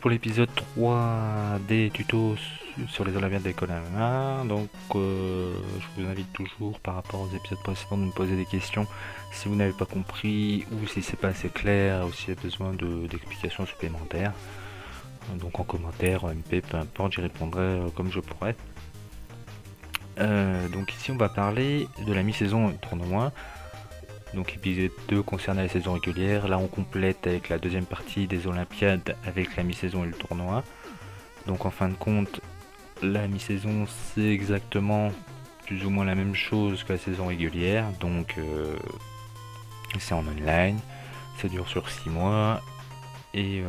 pour l'épisode 3 des tutos sur les Olympiades d'école à main. Donc je vous invite toujours par rapport aux épisodes précédents de me poser des questions si vous n'avez pas compris ou si c'est pas assez clair ou s'il y a besoin d'explications supplémentaires. Donc en commentaire, en MP, peu importe, j'y répondrai comme je pourrai. Donc ici on va parler de la mi-saison tournoi. Donc épisode 2 concerne la saison régulière. Là on complète avec la deuxième partie des Olympiades avec la mi-saison et le tournoi. Donc en fin de compte, la mi-saison c'est exactement plus ou moins la même chose que la saison régulière. Donc c'est en online, ça dure sur 6 mois. Et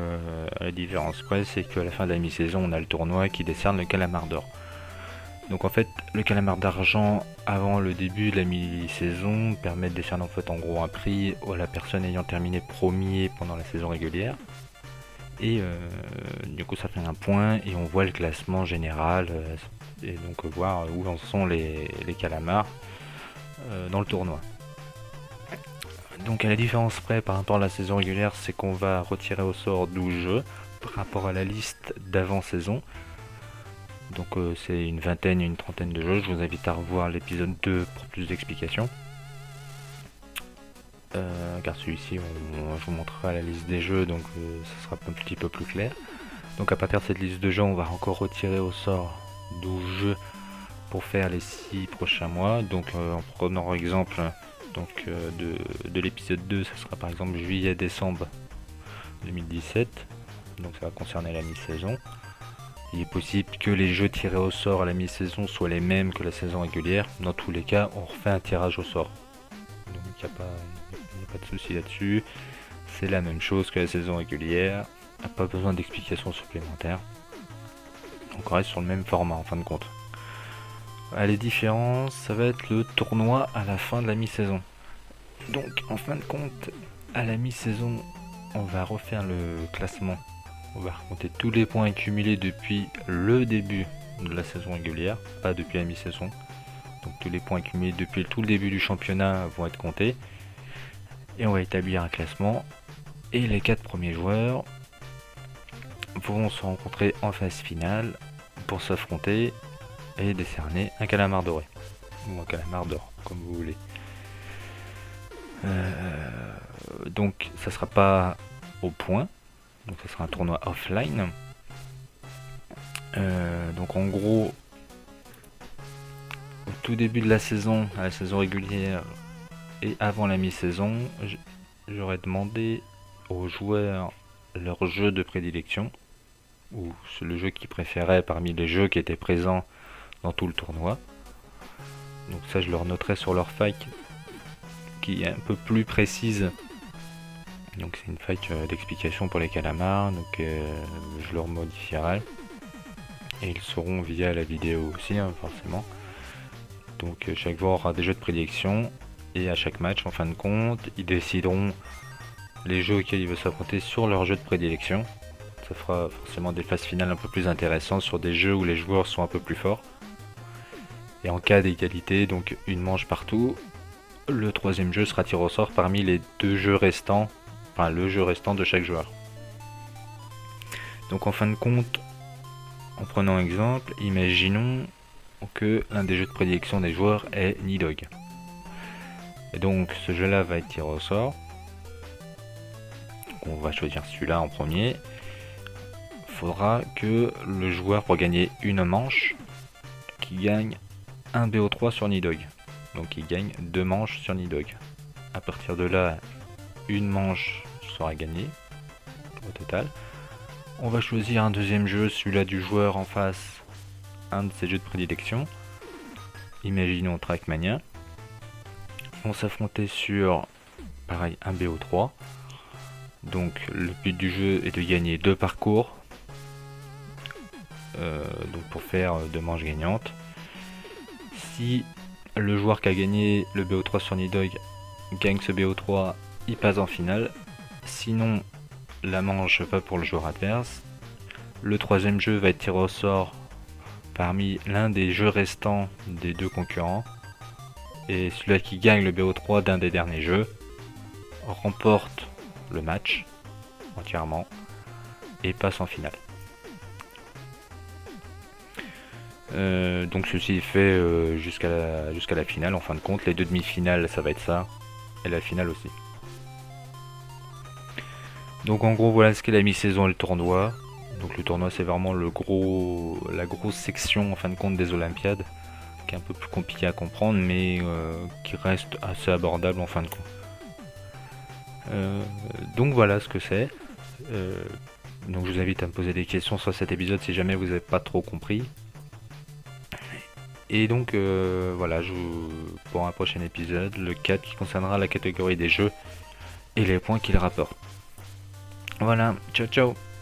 la différence près c'est qu'à la fin de la mi-saison on a le tournoi qui décerne le calamar d'or. Donc en fait, le calamar d'argent avant le début de la mi-saison permet de décerner en fait en gros un prix à la personne ayant terminé premier pendant la saison régulière. Et du coup ça fait un point et on voit le classement général et donc voir où en sont les calamars dans le tournoi. Donc à la différence près par rapport à la saison régulière, c'est qu'on va retirer au sort 12 jeux par rapport à la liste d'avant-saison. Donc c'est une vingtaine et une trentaine de jeux. Je vous invite à revoir l'épisode 2 pour plus d'explications. Car celui-ci, je vous montrerai la liste des jeux, donc ça sera un petit peu plus clair. Donc à partir de cette liste de jeux, on va encore retirer au sort 12 jeux pour faire les 6 prochains mois. Donc en prenant exemple donc, de l'épisode 2, ça sera par exemple juillet-décembre 2017. Donc ça va concerner la mi-saison. Il est possible que les jeux tirés au sort à la mi-saison soient les mêmes que la saison régulière. Dans tous les cas, on refait un tirage au sort. Donc il n'y a pas de souci là-dessus. C'est la même chose que la saison régulière. Il n'y a pas besoin d'explications supplémentaires. Donc on reste sur le même format en fin de compte. Les différences, ça va être le tournoi à la fin de la mi-saison. Donc en fin de compte, à la mi-saison, on va refaire le classement. On va raconter tous les points accumulés depuis le début de la saison régulière, pas depuis la mi-saison. Donc tous les points accumulés depuis tout le début du championnat vont être comptés. Et on va établir un classement. Et les 4 premiers joueurs vont se rencontrer en phase finale pour s'affronter et décerner un calamar doré. Ou un calamar d'or, comme vous voulez. Donc ça sera pas au point. Donc ça sera un tournoi offline. Donc en gros, au tout début de la saison, à la saison régulière et avant la mi-saison, j'aurais demandé aux joueurs leur jeu de prédilection, ou le jeu qu'ils préféraient parmi les jeux qui étaient présents dans tout le tournoi. Donc ça je leur noterai sur leur feuille qui est un peu plus précise. Donc c'est une feuille d'explication pour les calamars, donc je leur modifierai. Et ils sauront via la vidéo aussi, hein, forcément. Donc chaque joueur aura des jeux de prédilection. Et à chaque match, en fin de compte, ils décideront les jeux auxquels ils veulent s'affronter sur leur jeu de prédilection. Ça fera forcément des phases finales un peu plus intéressantes sur des jeux où les joueurs sont un peu plus forts. Et en cas d'égalité, donc une manche partout, le troisième jeu sera tiré au sort parmi les 2 jeux restants. Enfin, le jeu restant de chaque joueur. Donc en fin de compte, en prenant exemple, imaginons que l'un des jeux de prédilection des joueurs est Nidhogg. Et donc ce jeu là va être tiré au sort. Donc, on va choisir celui-là en premier. Il faudra que le joueur, pour gagner une manche, qui gagne un BO3 sur Nidhogg. Donc il gagne 2 manches sur Nidhogg. À partir de là, une manche sera gagnée au total. On va choisir un deuxième jeu, celui-là du joueur en face, un de ses jeux de prédilection. Imaginons Trackmania. On s'affronter sur, pareil, un BO3. Donc le but du jeu est de gagner 2 parcours. Donc pour faire 2 manches gagnantes. Si le joueur qui a gagné le BO3 sur Nidhogg gagne ce BO3, il passe en finale. Sinon, la manche va pour le joueur adverse. Le troisième jeu va être tiré au sort parmi l'un des jeux restants des 2 concurrents. Et celui qui gagne le BO3 d'un des derniers jeux remporte le match entièrement et passe en finale. Donc ceci est fait jusqu'à la finale en fin de compte. Les deux demi-finales ça va être ça. Et la finale aussi. Donc en gros voilà ce qu'est la mi-saison et le tournoi. Donc le tournoi c'est vraiment la grosse section en fin de compte des Olympiades, qui est un peu plus compliqué à comprendre mais qui reste assez abordable en fin de compte. Donc voilà ce que c'est. Euh, donc je vous invite à me poser des questions sur cet épisode si jamais vous n'avez pas trop compris. Et donc voilà, pour un prochain épisode, le 4 qui concernera la catégorie des jeux et les points qu'il rapporte. Voilà, ciao ciao.